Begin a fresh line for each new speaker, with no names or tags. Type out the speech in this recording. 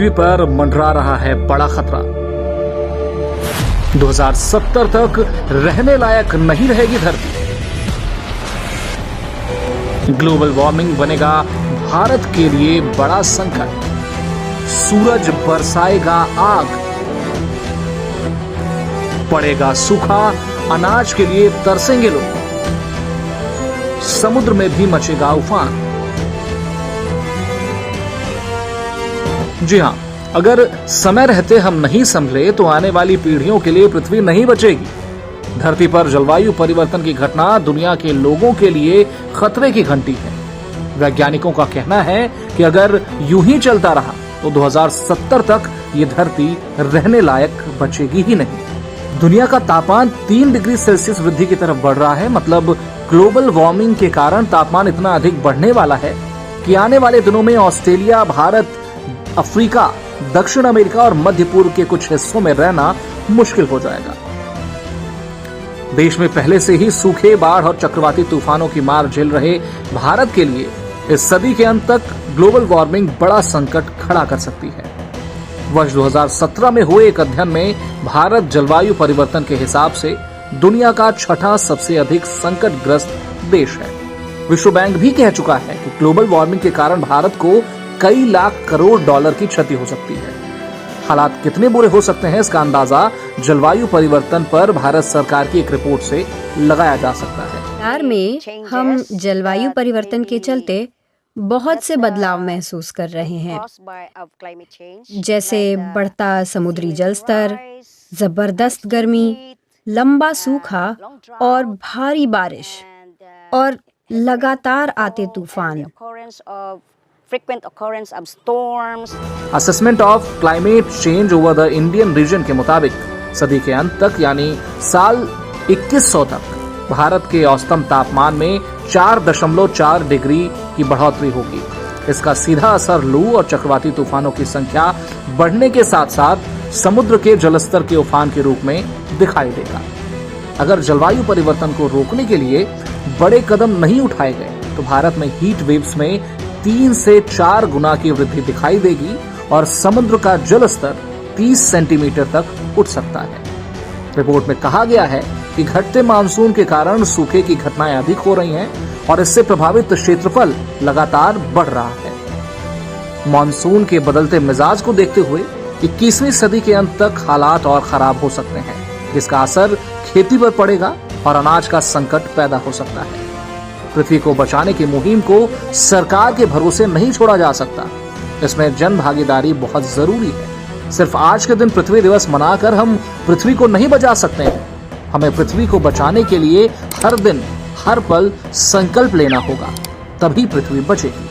पृथ्वी पर मंडरा रहा है बड़ा खतरा। 2070 तक रहने लायक नहीं रहेगी धरती। ग्लोबल वार्मिंग बनेगा भारत के लिए बड़ा संकट। सूरज बरसाएगा आग, पड़ेगा सूखा, अनाज के लिए तरसेंगे लोग। समुद्र में भी मचेगा उफान। जी हां, अगर समय रहते हम नहीं संभले तो आने वाली पीढ़ियों के लिए पृथ्वी नहीं बचेगी। धरती पर जलवायु परिवर्तन की घटना दुनिया के लोगों के लिए खतरे की घंटी है। वैज्ञानिकों का कहना है कि अगर यूं ही चलता रहा तो 2070 तक ये धरती रहने लायक बचेगी ही नहीं। दुनिया का तापमान 3 डिग्री सेल्सियस वृद्धि की तरफ बढ़ रहा है। मतलब ग्लोबल वार्मिंग के कारण तापमान इतना अधिक बढ़ने वाला है कि आने वाले दिनों में ऑस्ट्रेलिया, भारत, अफ्रीका, दक्षिण अमेरिका और मध्य पूर्व के कुछ हिस्सों में रहना मुश्किल हो जाएगा। देश में पहले से ही सूखे, बाढ़ और चक्रवाती तूफानों की मार झेल रहे भारत के लिए इस सदी के अंत तक ग्लोबल वार्मिंग बड़ा संकट खड़ा कर सकती है। वर्ष 2017 में हुए एक अध्ययन में भारत जलवायु परिवर्तन के हिसाब से दुनिया का 6ठा सबसे अधिक संकटग्रस्त देश है। विश्व बैंक भी कह चुका है कि ग्लोबल वार्मिंग के कारण भारत को कई लाख करोड़ डॉलर की क्षति हो सकती है। हालात कितने बुरे हो सकते हैं इसका अंदाजा जलवायु परिवर्तन पर भारत सरकार की एक रिपोर्ट से लगाया जा सकता है।
बिहार में हम जलवायु परिवर्तन के चलते बहुत से बदलाव महसूस कर रहे हैं, जैसे बढ़ता समुद्री जल स्तर, जबरदस्त गर्मी, लंबा सूखा और भारी बारिश और लगातार आते तूफान।
Assessment of climate change over the Indian reason के मुताबिक सदी के अंत तक यानी साल 2100 तक भारत के औसतन तापमान में 4.4 डिग्री की बढ़ोतरी होगी। इसका सीधा असर लू और चक्रवाती तूफानों की संख्या बढ़ने के साथ साथ समुद्र के जलस्तर के उफान के रूप में दिखाई देगा। अगर जलवायु परिवर्तन को रोकने के लिए बड़े कदम नहीं उठाए गए तो भारत में हीट वेव्स में 3 से 4 गुना की वृद्धि दिखाई देगी और समुद्र का जलस्तर 30 सेंटीमीटर तक उठ सकता है। रिपोर्ट में कहा गया है कि घटते मानसून के कारण सूखे की घटनाएं अधिक हो रही हैं और इससे प्रभावित क्षेत्रफल लगातार बढ़ रहा है। मानसून के बदलते मिजाज को देखते हुए 21वीं सदी के अंत तक हालात और खराब हो सकते हैं, जिसका असर खेती पर पड़ेगा और अनाज का संकट पैदा हो सकता है। पृथ्वी को बचाने की मुहिम को सरकार के भरोसे नहीं छोड़ा जा सकता। इसमें जन भागीदारी बहुत जरूरी है। सिर्फ आज के दिन पृथ्वी दिवस मनाकर हम पृथ्वी को नहीं बचा सकते हैं। हमें पृथ्वी को बचाने के लिए हर दिन, हर पल संकल्प लेना होगा, तभी पृथ्वी बचेगी।